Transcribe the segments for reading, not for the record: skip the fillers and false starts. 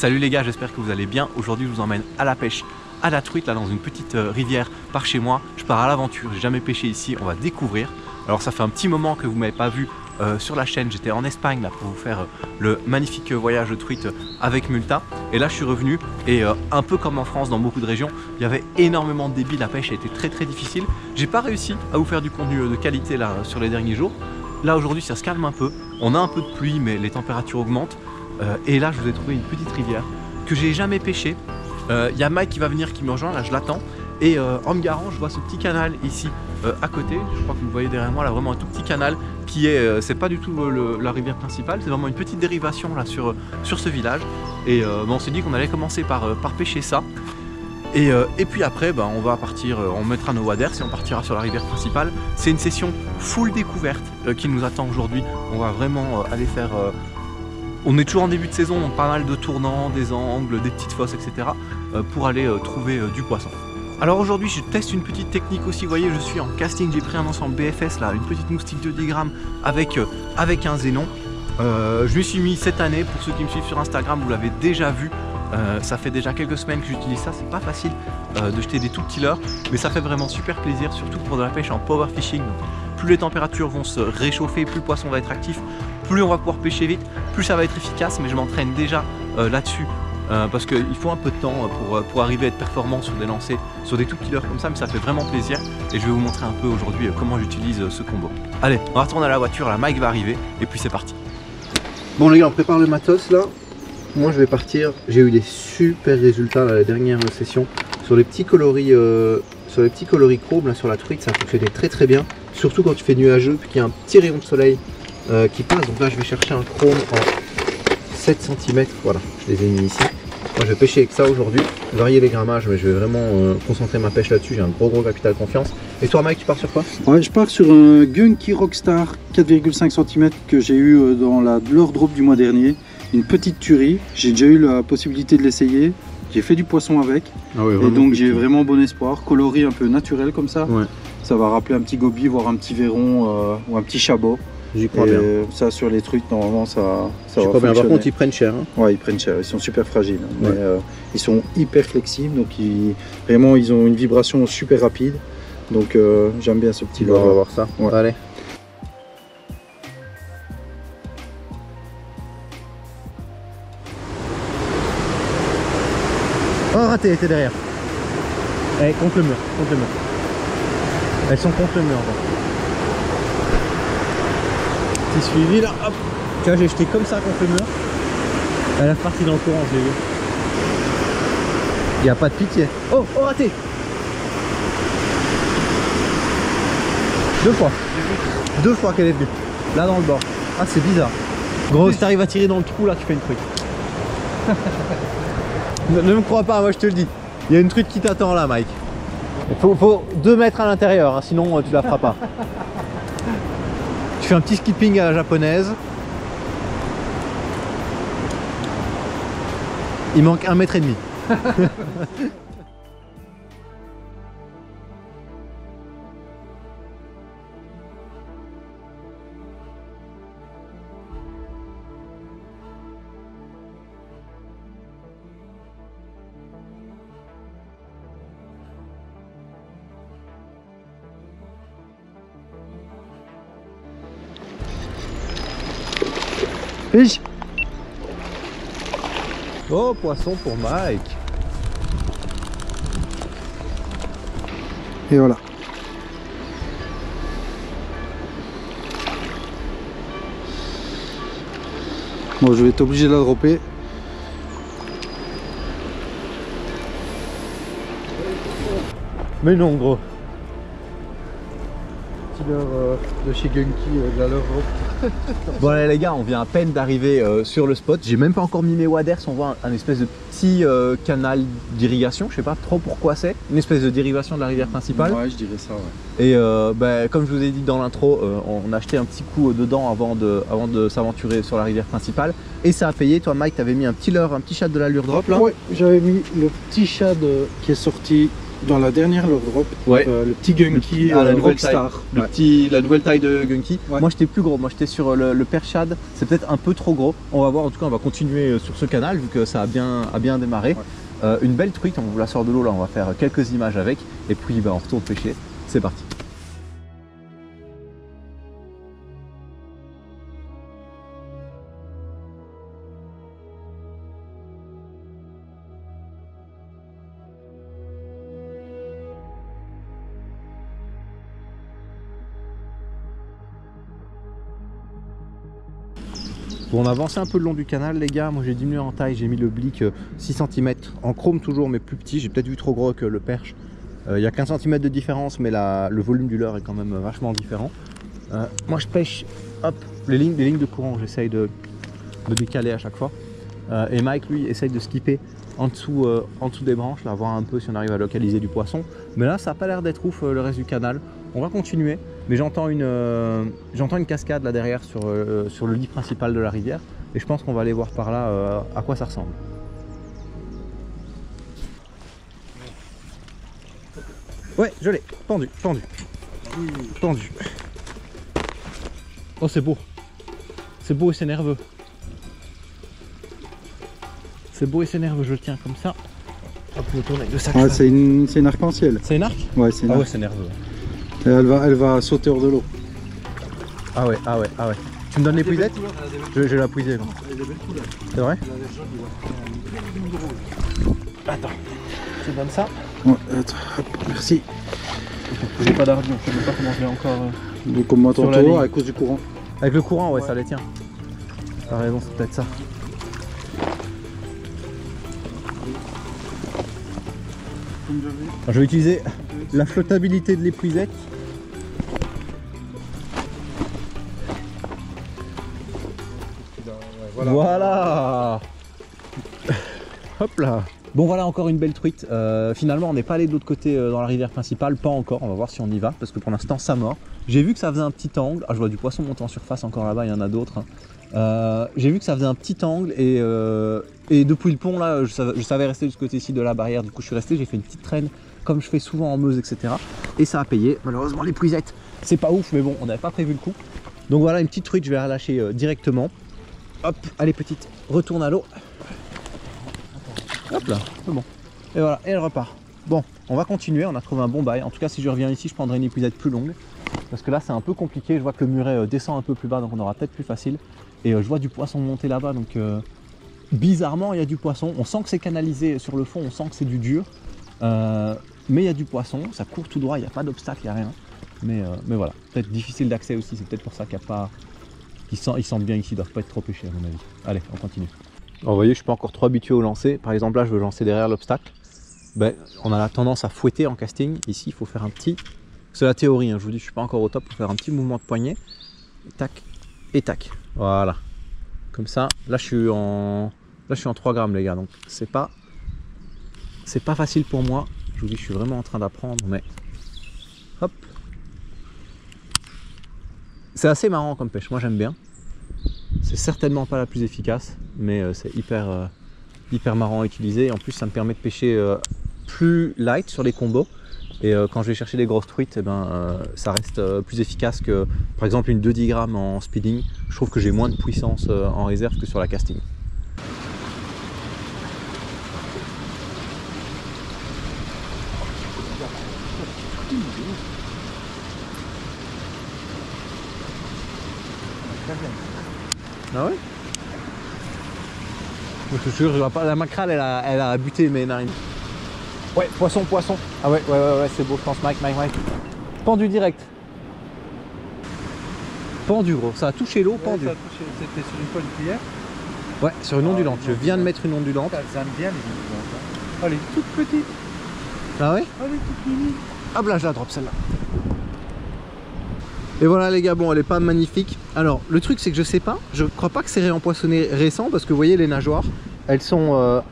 Salut les gars, j'espère que vous allez bien. Aujourd'hui je vous emmène à la pêche à la truite, là dans une petite rivière par chez moi. Je pars à l'aventure, j'ai jamais pêché ici, on va découvrir. Alors ça fait un petit moment que vous m'avez pas vu sur la chaîne. J'étais en Espagne là pour vous faire le magnifique voyage de truite avec Multa. Et là je suis revenu et un peu comme en France dans beaucoup de régions, il y avait énormément de débit, la pêche a été très difficile. J'ai pas réussi à vous faire du contenu de qualité là sur les derniers jours. Là aujourd'hui ça se calme un peu, on a un peu de pluie mais les températures augmentent. Et là je vous ai trouvé une petite rivière que j'ai jamais pêché. Il y a Mike qui va venir, qui me rejoint, là je l'attends. Et en me garant je vois ce petit canal ici à côté. Je crois que vous voyez derrière moi là vraiment un tout petit canal qui est, c'est pas du tout la rivière principale, c'est vraiment une petite dérivation là sur ce village. Et on s'est dit qu'on allait commencer par pêcher ça. Et puis après on va partir, on mettra nos waders et on partira sur la rivière principale. C'est une session full découverte qui nous attend aujourd'hui. On va vraiment aller faire... on est toujours en début de saison, donc pas mal de tournants, des angles, des petites fosses, etc. Pour aller trouver du poisson. Alors aujourd'hui je teste une petite technique aussi, vous voyez je suis en casting, j'ai pris un ensemble BFS là, une petite moustique de 10 grammes avec un zénon. Je m'y suis mis cette année, pour ceux qui me suivent sur Instagram vous l'avez déjà vu. Ça fait déjà quelques semaines que j'utilise ça, c'est pas facile de jeter des tout petits leurres, mais ça fait vraiment super plaisir, surtout pour de la pêche en power fishing. Plus les températures vont se réchauffer, plus le poisson va être actif, plus on va pouvoir pêcher vite, plus ça va être efficace, mais je m'entraîne déjà là-dessus. Parce qu'il faut un peu de temps pour arriver à être performant sur des lancers, sur des tout petits leurres comme ça, mais ça fait vraiment plaisir et je vais vous montrer un peu aujourd'hui comment j'utilise ce combo. Allez, on va retourner à la voiture, là Mike va arriver et puis c'est parti. Bon les gars, on prépare le matos là. Moi je vais partir, j'ai eu des super résultats la dernière session sur les petits coloris chrome là sur la truite, ça a fonctionné très bien, surtout quand tu fais nuageux puis qu'il y a un petit rayon de soleil qui passe. Donc là je vais chercher un chrome en 7 cm, voilà, je les ai mis ici. Moi je vais pêcher avec ça aujourd'hui, varier les grammages, mais je vais vraiment concentrer ma pêche là-dessus, j'ai un gros capital confiance. Et toi Mike, tu pars sur quoi? Ouais, je pars sur un Gunky Rockstar 4,5 cm que j'ai eu dans la leurre drop du mois dernier. Une petite tuerie, j'ai déjà eu la possibilité de l'essayer, j'ai fait du poisson avec, et donc j'ai vraiment bon espoir, coloris un peu naturel comme ça. Ouais. Ça va rappeler un petit gobi, voire un petit verron ou un petit chabot. J'y crois bien. Ça sur les truites normalement ça va fonctionner. Par contre ils prennent cher. Hein. Ouais, ils prennent cher, ils sont super fragiles, hein. Ouais. Mais ils sont hyper flexibles, donc vraiment ils ont une vibration super rapide. Donc j'aime bien ce petit leurre. On va voir ça. Ouais. Allez. Oh raté, t'es derrière. Eh, contre le mur, Elles sont contre le mur. Petit suivi là, hop. Tu vois, j'ai jeté comme ça contre le mur. Elle est partie dans le courant, je l'ai vu. Il n'y a pas de pitié. Oh, raté. 2 fois. 2 fois qu'elle est venue. Là dans le bord. Ah, c'est bizarre. Gros, si t'arrives à tirer dans le trou là, tu fais une truite. Ne me crois pas, moi je te le dis. Il y a une truite qui t'attend là, Mike. Il faut 2 mètres à l'intérieur, hein, sinon tu la feras pas. Tu fais un petit skipping à la japonaise. Il manque 1,5 mètre. Fiche. Oh, poisson pour Mike. Et voilà. Bon, je vais être obligé de la dropper. Mais non, gros. Petit leurre de chez Gunky, de la leurre. Bon allez les gars, on vient à peine d'arriver sur le spot. J'ai même pas encore mis mes waders, on voit un espèce de petit canal d'irrigation, je sais pas trop pourquoi c'est. Une espèce de dérivation de la rivière principale. Ouais, je dirais ça, ouais. Et comme je vous ai dit dans l'intro, on a acheté un petit coup dedans avant de s'aventurer sur la rivière principale. Et ça a payé. Toi Mike, t'avais mis un petit leurre, un petit shad de l'allure drop là. Ouais, j'avais mis le petit shad qui est sorti Dans la dernière leur drop, le petit Gunky Rockstar. La nouvelle taille de Gunky. Ouais. Moi j'étais plus gros, moi j'étais sur le Perchad, c'est peut-être un peu trop gros. On va voir, en tout cas on va continuer sur ce canal vu que ça a bien démarré. Ouais. Une belle truite, on vous la sort de l'eau là, on va faire quelques images avec et puis on retourne pêcher. C'est parti. Bon, on a avancé un peu le long du canal les gars, moi j'ai diminué en taille, j'ai mis le blick 6 cm en chrome toujours mais plus petit, j'ai peut-être vu trop gros que le perche. Il y a 15 cm de différence mais le volume du leurre est quand même vachement différent. Moi je pêche hop, les lignes de courant, j'essaye de décaler à chaque fois. Et Mike lui essaye de skipper en dessous des branches, là, voir un peu si on arrive à localiser du poisson. Mais là ça n'a pas l'air d'être ouf le reste du canal. On va continuer, mais j'entends une cascade là derrière sur le lit principal de la rivière et je pense qu'on va aller voir par là à quoi ça ressemble. Ouais, je l'ai, pendu. Oh c'est beau et c'est nerveux. C'est beau et c'est nerveux, je le tiens comme ça. Hop, je me tourne avec le sac. Ouais, c'est une arc-en-ciel. C'est une arc? Ouais, c'est une arc. Ah ouais, c'est nerveux. Et elle va sauter hors de l'eau. Ah ouais. Tu me donnes les puisettes? Je vais la puiser. C'est vrai? Attends, tu me donnes ça? Ouais, attends, hop, merci. J'ai pas d'argent, je sais même pas comment je l'ai encore. Donc comme moi tantôt, à cause du courant. Avec le courant, ouais, ça les tient. T'as raison, c'est peut-être ça. Alors, je vais utiliser la flottabilité de l'épuisette. Voilà. Hop là. Bon voilà, encore une belle truite. Finalement on n'est pas allé de l'autre côté dans la rivière principale, pas encore, on va voir si on y va parce que pour l'instant ça mord. J'ai vu que ça faisait un petit angle, je vois du poisson monter en surface encore là-bas, il y en a d'autres. J'ai vu que ça faisait un petit angle et depuis le pont là, je savais rester de ce côté-ci de la barrière, du coup je suis resté, j'ai fait une petite traîne comme je fais souvent en Meuse, etc. Et ça a payé. Malheureusement les puisettes, c'est pas ouf, mais bon, on n'avait pas prévu le coup. Donc voilà, une petite truite, je vais la relâcher directement. Hop, allez petite, retourne à l'eau. Hop là, c'est bon. Et voilà, et elle repart. Bon, on va continuer, on a trouvé un bon bail. En tout cas, si je reviens ici, je prendrai une épuisette plus longue. Parce que là, c'est un peu compliqué. Je vois que le muret descend un peu plus bas, donc on aura peut-être plus facile. Et je vois du poisson monter là-bas, donc bizarrement, il y a du poisson. On sent que c'est canalisé sur le fond, on sent que c'est du dur. Mais il y a du poisson, ça court tout droit, il n'y a pas d'obstacle, il n'y a rien. Mais voilà, peut-être difficile d'accès aussi, c'est peut-être pour ça qu'il n'y a pas... Ils sentent bien ici, ils ne doivent pas être trop pêchés à mon avis. Allez, on continue. Alors, vous voyez, je ne suis pas encore trop habitué au lancer. Par exemple, là, je veux lancer derrière l'obstacle. Ben, on a la tendance à fouetter en casting. Ici, il faut faire un petit... C'est la théorie, hein. Je vous dis, je ne suis pas encore au top. Il faut faire un petit mouvement de poignet. Tac, et tac. Voilà. Comme ça. Là, je suis en 3 grammes, les gars. Donc, c'est pas facile pour moi. Je vous dis, je suis vraiment en train d'apprendre, mais... Hop. C'est assez marrant comme pêche. Moi, j'aime bien. C'est certainement pas la plus efficace, mais c'est hyper marrant à utiliser. Et en plus, ça me permet de pêcher plus light sur les combos. Et quand je vais chercher des grosses truites, ça reste plus efficace que par exemple une 2-10 grammes en speeding. Je trouve que j'ai moins de puissance en réserve que sur la casting. Ah ouais? Je te jure, je vois pas. La macrale elle a buté mes narines. Ouais, poisson. Ah ouais, c'est beau, je pense. Mike. Pendu direct. Pendu gros, ça a touché l'eau, pendu. C'était sur une pointe de cuillère? Ouais, sur une ondulante. Je viens de mettre une ondulante. Ça aime bien les ondulantes. Oh, elle est toute petite. Ah ouais? Elle est toute mini. Hop là, je la drop celle-là. Et voilà les gars, bon elle est pas magnifique. Alors le truc c'est que je sais pas, je crois pas que c'est réempoissonné récent parce que vous voyez les nageoires, elles sont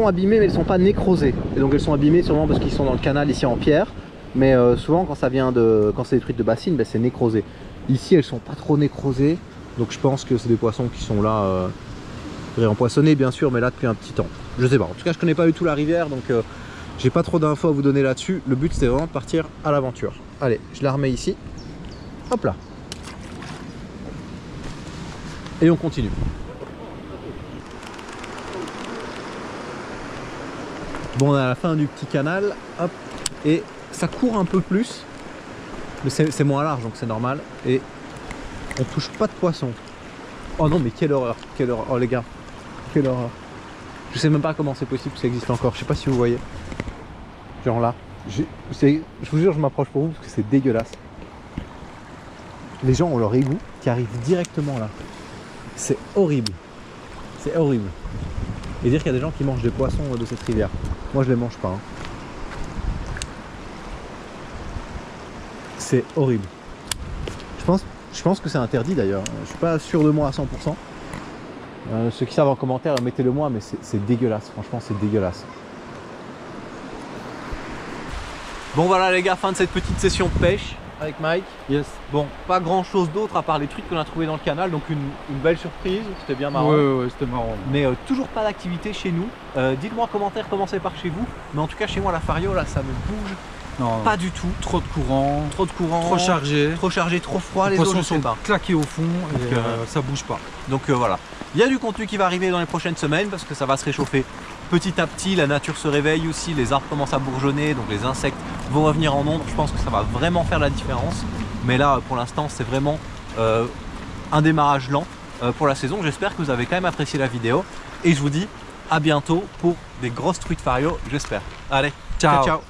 abîmées mais elles sont pas nécrosées. Et donc elles sont abîmées sûrement parce qu'ils sont dans le canal ici en pierre. Mais souvent quand c'est des truites de bassine, c'est nécrosé. Ici elles sont pas trop nécrosées. Donc je pense que c'est des poissons qui sont là réempoisonnés bien sûr, mais là depuis un petit temps. Je sais pas, en tout cas je connais pas du tout la rivière donc J'ai pas trop d'infos à vous donner là-dessus. Le but c'était vraiment de partir à l'aventure. Allez, je la remets ici. Hop là. Et on continue. Bon, on est à la fin du petit canal. Hop. Et ça court un peu plus. Mais c'est moins large, donc c'est normal. Et on touche pas de poisson. Oh non, mais quelle horreur. Quelle horreur. Oh les gars. Quelle horreur. Je sais même pas comment c'est possible que ça existe encore. Je sais pas si vous voyez. Genre là. Je vous jure, je m'approche pour vous parce que c'est dégueulasse. Les gens ont leur égout qui arrive directement là. C'est horrible. C'est horrible. Et dire qu'il y a des gens qui mangent des poissons de cette rivière. Moi je les mange pas. Hein. C'est horrible. Je pense que c'est interdit d'ailleurs. Je suis pas sûr de moi à 100%. Ceux qui savent en commentaire, mettez-le moi, mais c'est dégueulasse. Franchement, c'est dégueulasse. Bon voilà les gars, fin de cette petite session de pêche avec Mike. Yes. Bon, pas grand chose d'autre à part les trucs qu'on a trouvés dans le canal, donc une belle surprise, c'était bien marrant. Ouais, c'était marrant. Mais toujours pas d'activité chez nous. Dites-moi en commentaire comment c'est par chez vous. Mais en tout cas chez moi la Fario là ça me bouge. Non, pas du tout. Trop de courant. Trop chargé, trop froid. Les poissons sont claqués au fond et ça bouge pas. Donc voilà. Il y a du contenu qui va arriver dans les prochaines semaines parce que ça va se réchauffer petit à petit. La nature se réveille aussi, les arbres commencent à bourgeonner, donc les insectes vont revenir en nombre. Je pense que ça va vraiment faire la différence. Mais là pour l'instant c'est vraiment un démarrage lent pour la saison. J'espère que vous avez quand même apprécié la vidéo et je vous dis à bientôt pour des grosses truites Fario, j'espère. Allez, ciao, ciao.